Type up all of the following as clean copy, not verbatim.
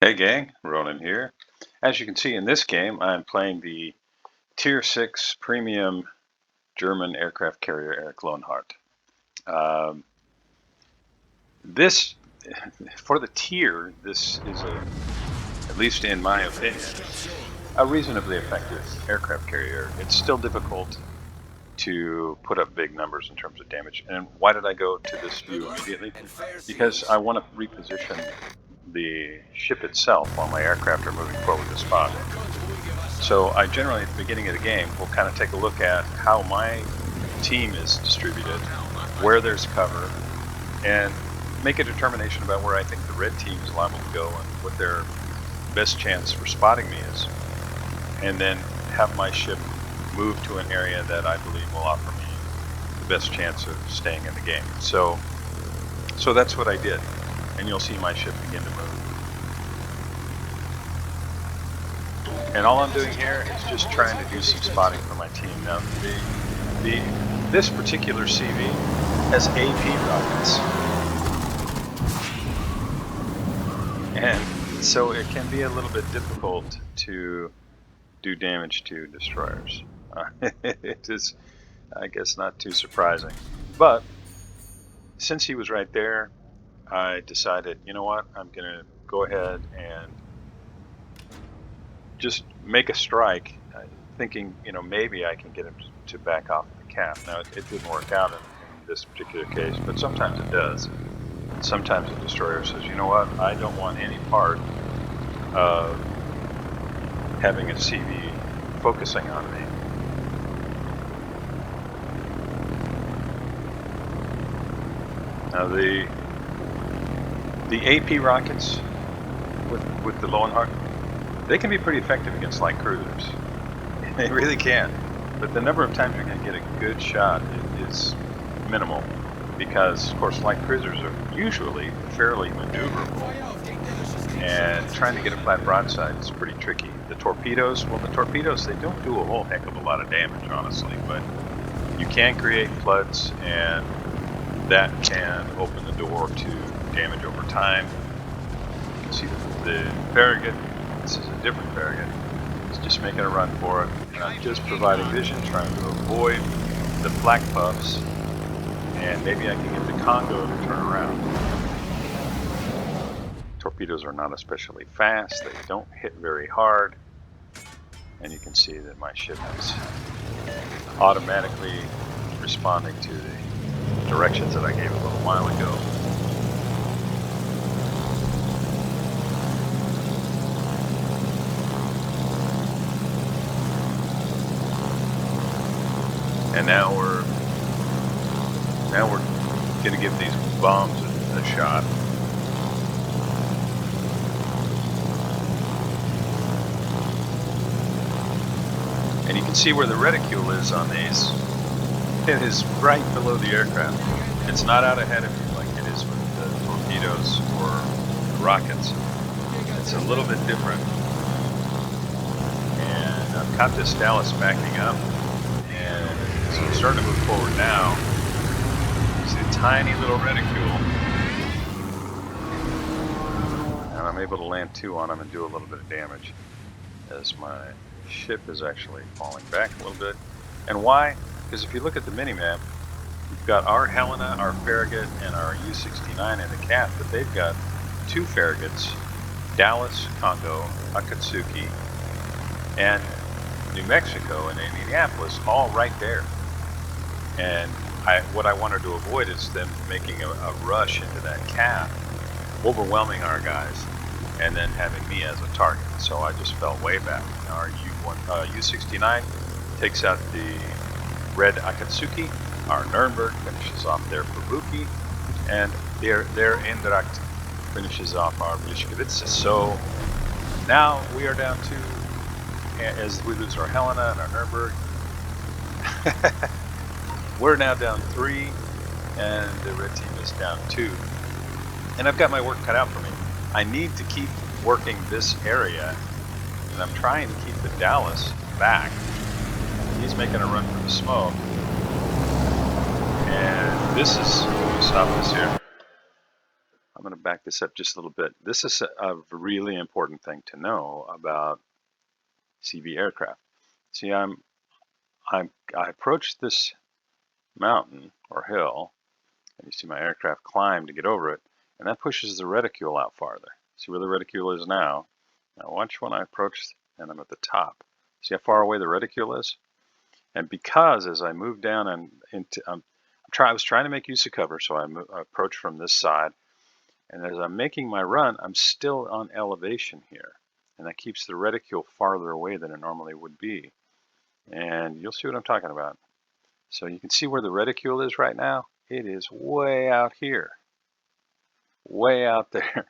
Hey gang, Ronan here. As you can see in this game, I'm playing the Tier 6 Premium German aircraft carrier Erich Loewenhardt. Um, this, for the tier, this is at least in my opinion, a reasonably effective aircraft carrier. It's still difficult to put up big numbers in terms of damage. And why did I go to this view immediately? Because I want to reposition the ship itself while my aircraft are moving forward to spot. So I generally, at the beginning of the game, will kind of take a look at how my team is distributed, where there's cover, and make a determination about where I think the red team is liable to go and what their best chance for spotting me is. And then have my ship move to an area that I believe will offer me the best chance of staying in the game. So that's what I did. And you'll see my ship begin to move. And all I'm doing here is just trying to do some spotting for my team. Now, this particular CV has AP rockets. And so it can be a little bit difficult to do damage to destroyers. It is, I guess, not too surprising. But since he was right there, I decided, you know what, I'm going to go ahead and just make a strike, thinking, maybe I can get him to back off the cap. Now, it didn't work out in this particular case, but sometimes it does. Sometimes the destroyer says, you know what, I don't want any part of having a CV focusing on me. Now, the AP rockets with the Loewenhardt, they can be pretty effective against light cruisers. They really can. But the number of times you're going to get a good shot is minimal because, of course, light cruisers are usually fairly maneuverable. And trying to get a flat broadside is pretty tricky. The torpedoes, they don't do a whole heck of a lot of damage, honestly. But you can create floods, and that can open the door to damage over time. You can see the Farragut. This is a different Farragut. It's just making a run for it. And I'm just providing vision, trying to avoid the flak puffs. And maybe I can get the Congo to turn around. Torpedoes are not especially fast. They don't hit very hard. And you can see that my ship is automatically responding to the directions that I gave a little while ago. And now we're going to give these bombs a shot. And you can see where the reticule is on these. It is right below the aircraft. It's not out ahead of you like it is with the torpedoes or rockets. It's a little bit different. And I've got this Dallas backing up. So we're starting to move forward now. See a tiny little reticule. And I'm able to land 2 on them and do a little bit of damage as my ship is actually falling back a little bit. And why? Because if you look at the mini-map, we've got our Helena, our Farragut, and our U-69 in the cap, but they've got 2 Farraguts, Dallas, Congo, Akatsuki, and New Mexico and Indianapolis, all right there. And what I wanted to avoid is them making a rush into that cap, overwhelming our guys, and then having me as a target. So I just fell way back. Now our U-69 takes out the red Akatsuki, our Nuremberg finishes off their Fubuki, and their Eintracht finishes off our Bliskowitz. So now we are down to, as we lose our Helena and our Nuremberg, we're now down 3, and the red team is down 2. And I've got my work cut out for me. I need to keep working this area, and I'm trying to keep the Dallas back. He's making a run for the smoke. And this is, let me stop this here. going to back this up just a little bit. This is a really important thing to know about CV aircraft. See, I approached this mountain or hill, and you see my aircraft climb to get over it, and that pushes the reticule out farther. See where the reticule is now? Now watch when I approach and I'm at the top. See how far away the reticule is? And because as I move down and into, I was trying to make use of cover, so I approach from this side, and as I'm making my run, I'm still on elevation here, and that keeps the reticule farther away than it normally would be. And you'll see what I'm talking about. So you can see where the reticule is right now. It is way out here, way out there.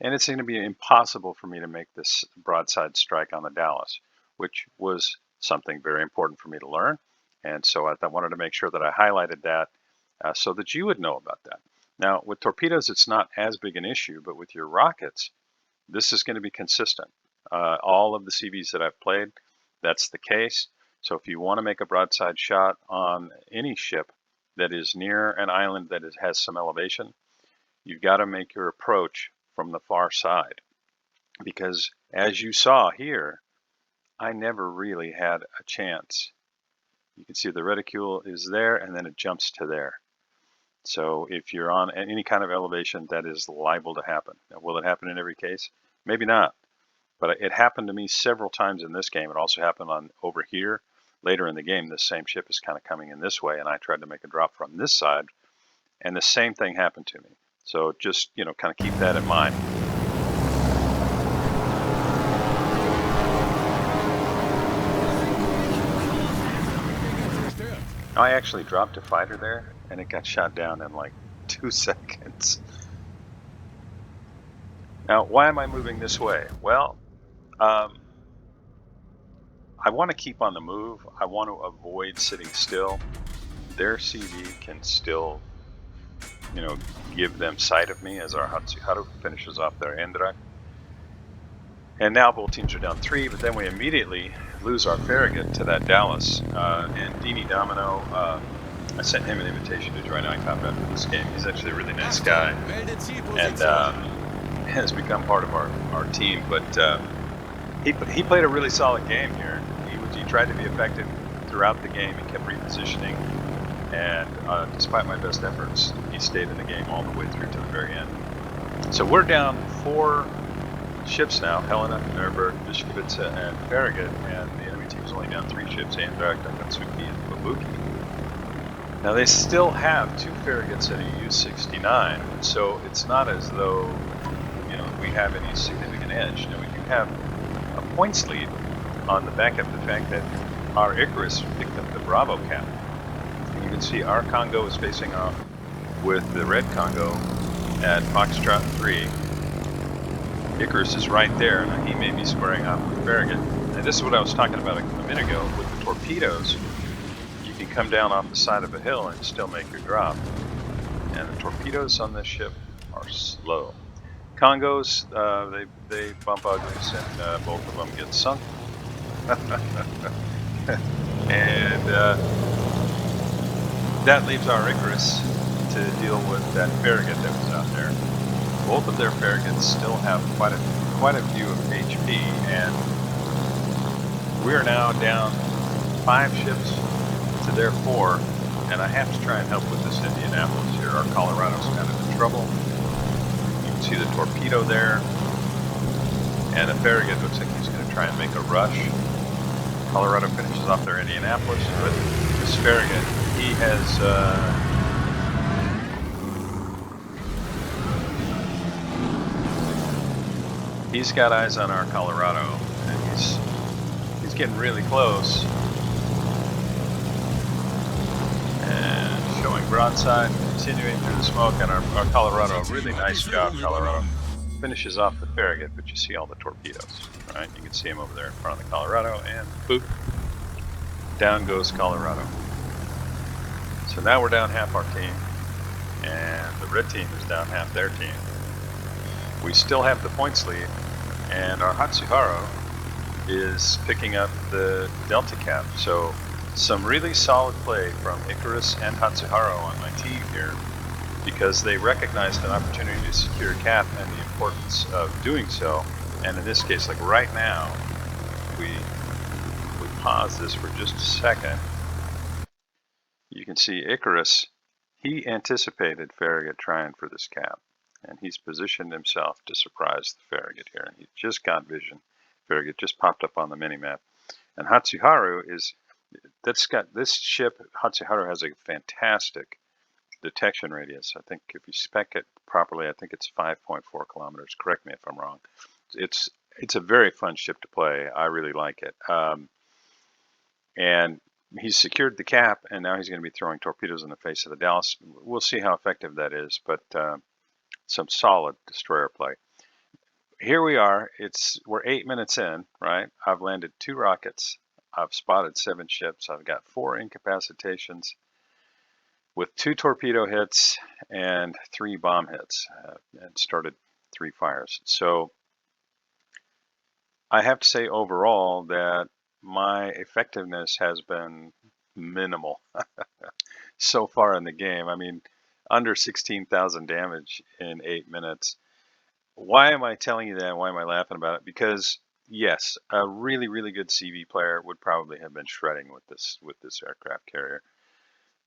And it's going to be impossible for me to make this broadside strike on the Dallas, which was something very important for me to learn. And so I wanted to make sure that I highlighted that so that you would know about that. Now, with torpedoes, it's not as big an issue, but with your rockets, this is going to be consistent. All of the CVs that I've played, that's the case. So if you want to make a broadside shot on any ship that is near an island that has some elevation, you've got to make your approach from the far side, because as you saw here, I never really had a chance. You can see the reticule is there and then it jumps to there. So if you're on any kind of elevation, that is liable to happen. Now, will it happen in every case? Maybe not, but it happened to me several times in this game. It also happened on over here later in the game. This same ship is kind of coming in this way, and I tried to make a drop from this side, and the same thing happened to me. So just, kind of keep that in mind. I actually dropped a fighter there, and it got shot down in like 2 seconds. Now, why am I moving this way? Well, I want to keep on the move. I want to avoid sitting still. Their CV can still give them sight of me as our Hatsuharu finishes off their Endrak. And now both teams are down 3, but then we immediately lose our Farragut to that Dallas. And Dini Domino, I sent him an invitation to join ICOP after this game. He's actually a really nice guy and has become part of our team. But he played a really solid game here. He tried to be effective throughout the game. He kept repositioning. And despite my best efforts, he stayed in the game all the way through to the very end. So we're down 4 ships now: Helena, Nuremberg, Vishkovitsa, and Farragut. And the enemy team is only down 3 ships: Andrak, Akatsuki, and Babuki. Now they still have 2 Farraguts and a U-69, so it's not as though we have any significant edge. We do have a points lead on the back of the fact that our Icarus picked up the Bravo cap. You can see our Congo is facing off with the red Congo at Foxtrot 3. Icarus is right there, and he may be squaring off with Farragut. And this is what I was talking about a minute ago. With the torpedoes, you can come down off the side of a hill and still make your drop. And the torpedoes on this ship are slow. Congos, they bump uglies, and both of them get sunk. And that leaves our Icarus to deal with that Farragut that was out there. Both of their Farraguts still have quite a few of HP, and we're now down 5 ships to their 4, and I have to try and help with this Indianapolis here. Our Colorado's kind of in trouble. You can see the torpedo there, and the Farragut looks like he's going to try and make a rush. Colorado finishes off their Indianapolis, but this Farragut, he has he's got eyes on our Colorado, and he's getting really close. And showing broadside, continuing through the smoke, and our Colorado, really nice job, Colorado. Finishes off the Farragut, but you see all the torpedoes, right? You can see him over there in front of the Colorado, and boop, down goes Colorado. So now we're down half our team, and the red team is down half their team. We still have the points lead, and our Hatsuharu is picking up the Delta Cap. So some really solid play from Icarus and Hatsuharu on my team here, because they recognized an opportunity to secure cap and the importance of doing so. And in this case, like right now, we pause this for just a second. You can see Icarus, he anticipated Farragut trying for this cap, and he's positioned himself to surprise the Farragut here, and he just got vision. Farragut just popped up on the mini-map. And Hatsuharu this ship, Hatsuharu, has a fantastic detection radius. I think if you spec it properly, I think it's 5.4 kilometers. Correct me if I'm wrong. It's a very fun ship to play. I really like it. And he's secured the cap, and now he's going to be throwing torpedoes in the face of the Dallas. We'll see how effective that is, but some solid destroyer play. Here we are. We're 8 minutes in, right? I've landed 2 rockets. I've spotted 7 ships. I've got 4 incapacitations with 2 torpedo hits and 3 bomb hits, and started 3 fires. So I have to say overall that my effectiveness has been minimal so far in the game. I mean, under 16,000 damage in 8 minutes. Why am I telling you that? Why am I laughing about it? Because yes, a really, really good CV player would probably have been shredding with this aircraft carrier.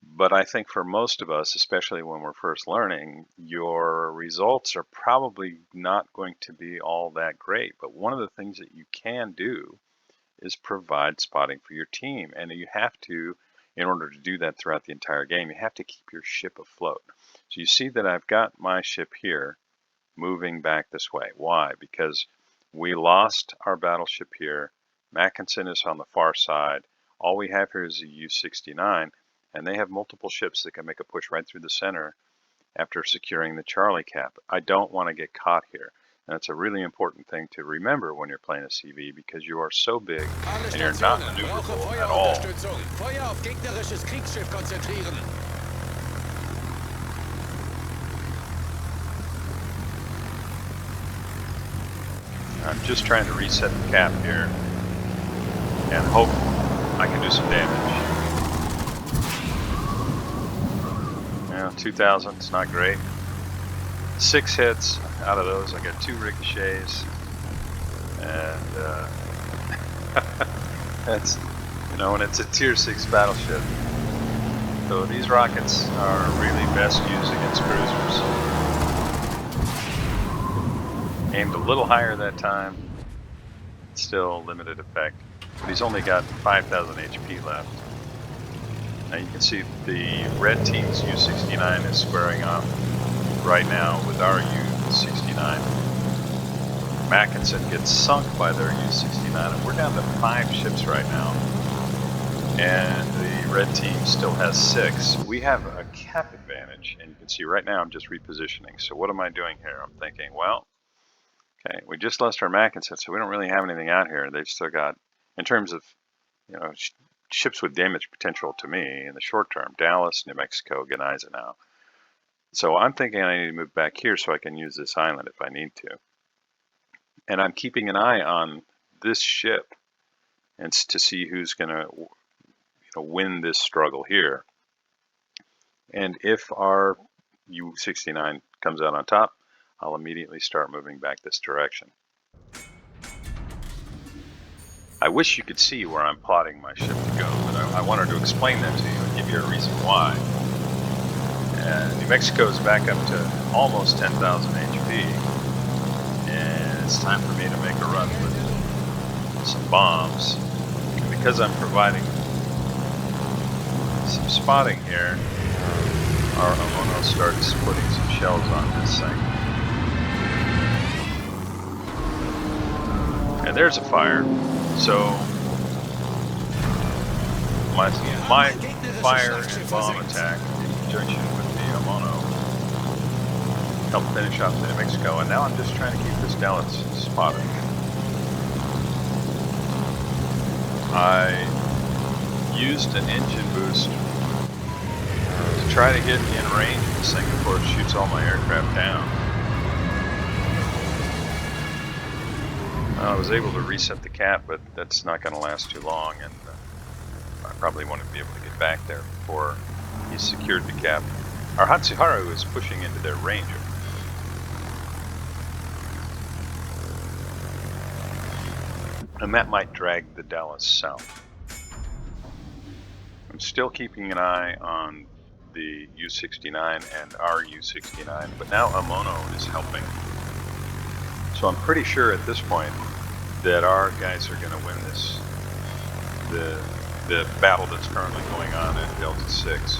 But I think for most of us, especially when we're first learning, your results are probably not going to be all that great. But one of the things that you can do is provide spotting for your team. And you have to, in order to do that throughout the entire game, you have to keep your ship afloat. So you see that I've got my ship here moving back this way. Why? Because we lost our battleship here. Mackinson is on the far side. All we have here is a U-69, and they have multiple ships that can make a push right through the center after securing the Charlie cap. I don't want to get caught here. And it's a really important thing to remember when you're playing a CV, because you are so big and you're not maneuverable at all. I'm just trying to reset the cap here and hope I can do some damage. 2,000, it's not great. 6 hits out of those. I got 2 ricochets, and that's, and it's a tier 6 battleship. So these rockets are really best used against cruisers. Aimed a little higher that time, still limited effect. But he's only got 5,000 HP left. Now you can see the red team's U-69 is squaring off right now with our U-69. Mackinson gets sunk by their U-69, and we're down to 5 ships right now. And the red team still has 6. We have a cap advantage, and you can see right now I'm just repositioning. So what am I doing here? I'm thinking, well, okay, we just lost our Mackinson, so we don't really have anything out here. They've still got, in terms of, ships with damage potential to me in the short term, Dallas, New Mexico, Gneisenau. So I'm thinking I need to move back here so I can use this island if I need to. And I'm keeping an eye on this ship and to see who's going to win this struggle here. And if our U-69 comes out on top, I'll immediately start moving back this direction. I wish you could see where I'm plotting my ship to go, but I wanted to explain that to you and give you a reason why. And New Mexico is back up to almost 10,000 HP, and it's time for me to make a run with some bombs. And because I'm providing some spotting here, our Omono starts putting some shells on this thing. And there's a fire. So my fire and bomb attack in conjunction with the Omono helped finish off the New Mexico, and now I'm just trying to keep this Dallas spotted. I used an engine boost to try to get in range of this thing before it shoots all my aircraft down. I was able to reset the cap, but that's not going to last too long, and I probably won't be able to get back there before he secured the cap. Our Hatsuharu is pushing into their Ranger. And that might drag the Dallas south. I'm still keeping an eye on the U-69 and our U-69, but now Amono is helping. So I'm pretty sure at this point that our guys are going to win this, the battle that's currently going on at Delta 6.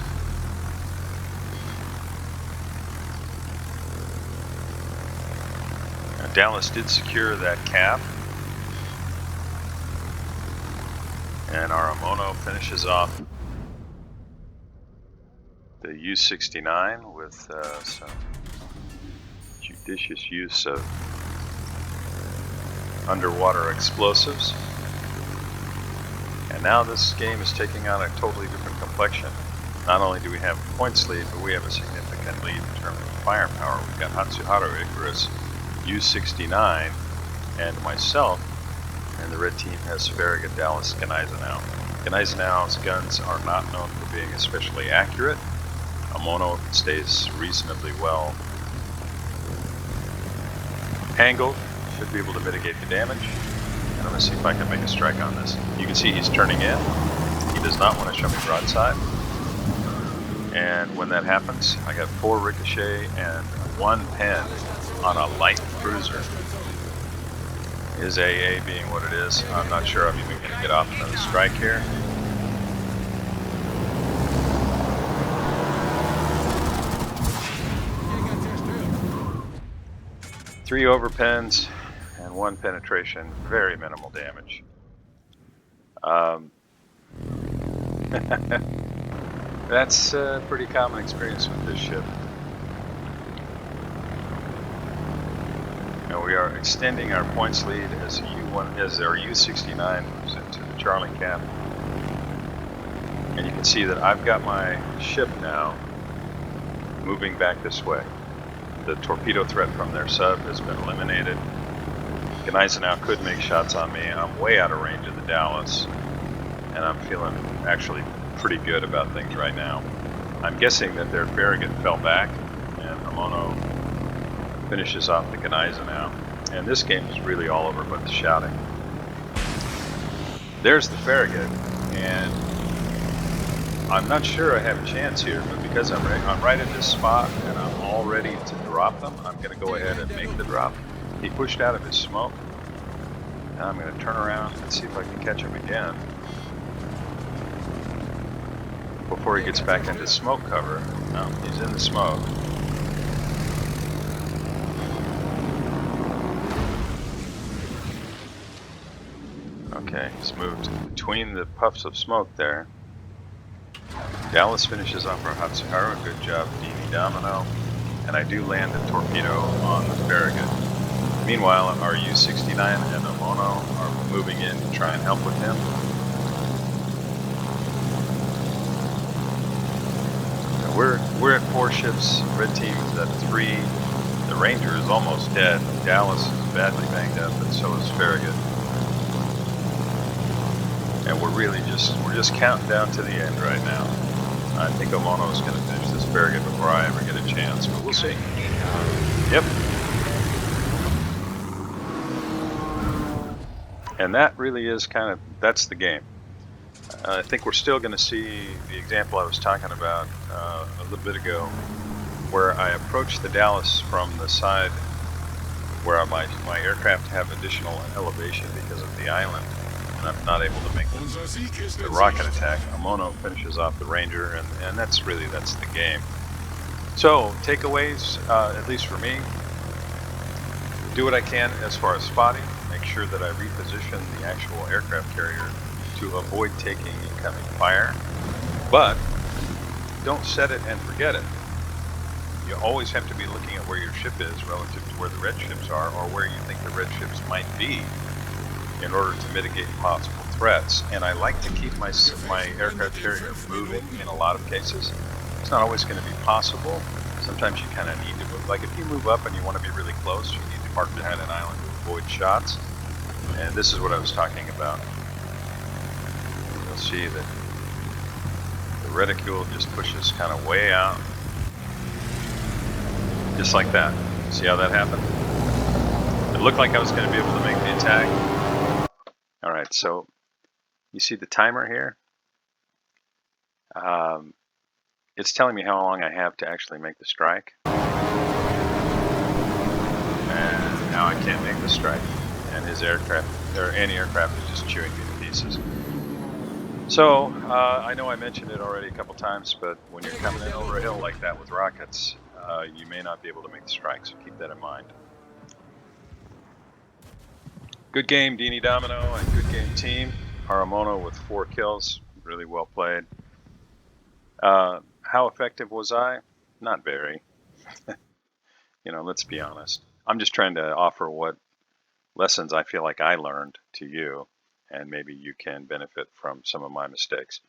Now, Dallas did secure that cap, and our Amono finishes off the U-69 with some judicious use of underwater explosives. And now this game is taking on a totally different complexion. Not only do we have points lead, but we have a significant lead in terms of firepower. We've got Hatsuharu, Icarus, U-69, and myself, and the red team has Farragut, Dallas, Gneisenau. Gneisenau's guns are not known for being especially accurate. Amono stays reasonably well angled, should be able to mitigate the damage. And I'm going to see if I can make a strike on this. You can see he's turning in. He does not want to show me broadside. And when that happens, I got 4 ricochet and 1 pen on a light cruiser. His AA being what it is, I'm not sure I'm even going to get off another strike here. Three overpens and 1 penetration, very minimal damage. That's a pretty common experience with this ship. Now we are extending our points lead as our U-69 moves into the Charlie cap. And you can see that I've got my ship now moving back this way. The torpedo threat from their sub has been eliminated. Gneisenau could make shots on me. I'm way out of range of the Dallas, and I'm feeling actually pretty good about things right now. I'm guessing that their Farragut fell back, and Amono finishes off the Gneisenau. And this game is really all over but the shouting. There's the Farragut, and I'm not sure I have a chance here, but because I'm right at this spot and I'm all ready to drop them, I'm going to go ahead and make the drop. He pushed out of his smoke. Now I'm going to turn around and see if I can catch him again before he gets back into smoke cover. No, he's in the smoke. Okay, he's moved between the puffs of smoke there. Dallas finishes off our Hatsuharu. Good job, Dini Domino. And I do land a torpedo on the Farragut. Meanwhile, our U-69 and Amono are moving in to try and help with him. We're at 4 ships. Red team is at 3. The Ranger is almost dead. Dallas is badly banged up, and so is Farragut. And we're just counting down to the end right now. I think Amono is going to finish this Farragut before I ever get a chance, but we'll see. Yep. And that really is that's the game. I think we're still going to see the example I was talking about a little bit ago, where I approach the Dallas from the side where my aircraft have additional elevation because of the island. I'm not able to make the rocket attack. Amono finishes off the Ranger, and that's the game. So, takeaways, at least for me, do what I can as far as spotting, make sure that I reposition the actual aircraft carrier to avoid taking incoming fire, but don't set it and forget it. You always have to be looking at where your ship is relative to where the red ships are, or where you think the red ships might be, in order to mitigate possible threats. And I like to keep my aircraft carrier moving in a lot of cases. It's not always going to be possible. Sometimes you kind of need to move. Like if you move up and you want to be really close, you need to park behind an island to avoid shots. And this is what I was talking about. You'll see that the reticule just pushes kind of way out. Just like that. See how that happened? It looked like I was going to be able to make the attack. All right, so you see the timer here? It's telling me how long I have to actually make the strike. And now I can't make the strike. And his aircraft, or anti-aircraft, is just chewing me to pieces. So, I know I mentioned it already a couple times, but when you're coming in over a hill like that with rockets, you may not be able to make the strike, so keep that in mind. Good game, Dini Domino, and good game, team. Haramono with 4 kills. Really well played. How effective was I? Not very. Let's be honest. I'm just trying to offer what lessons I feel like I learned to you, and maybe you can benefit from some of my mistakes.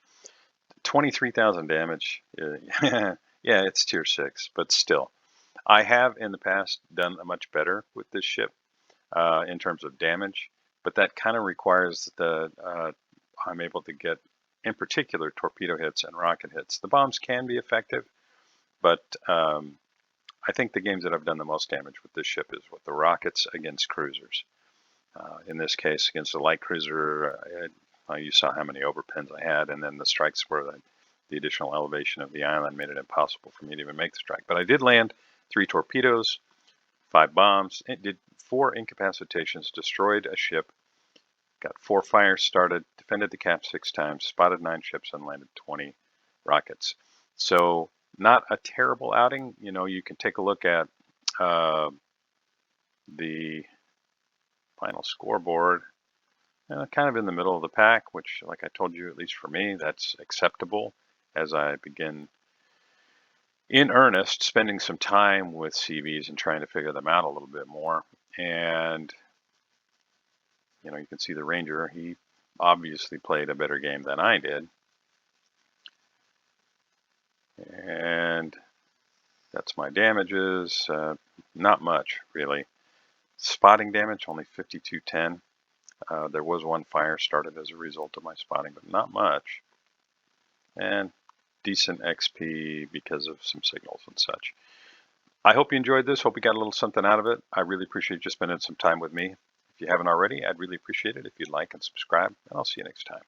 23,000 damage. Yeah, it's tier 6, but still. I have in the past done much better with this ship in terms of damage, but that kind of requires I'm able to get, in particular, torpedo hits and rocket hits. The bombs can be effective, but I think the games that I've done the most damage with this ship is with the rockets against cruisers. In this case, against a light cruiser, you saw how many overpins I had, and then the strikes where the additional elevation of the island made it impossible for me to even make the strike. But I did land 3 torpedoes, 5 bombs, it did 4 incapacitations, destroyed a ship, got 4 fires started, defended the cap 6 times, spotted 9 ships, and landed 20 rockets. So not a terrible outing. You can take a look at the final scoreboard. Kind of in the middle of the pack, which, like I told you, at least for me, that's acceptable as I begin in earnest spending some time with CVs and trying to figure them out a little bit more. And you can see the Ranger, he obviously played a better game than I did. And that's my damages. Not much, really. Spotting damage, only 5210. There was 1 fire started as a result of my spotting, but not much. And decent XP because of some signals and such. I hope you enjoyed this. Hope you got a little something out of it. I really appreciate you spending some time with me. If you haven't already, I'd really appreciate it if you'd like and subscribe, and I'll see you next time.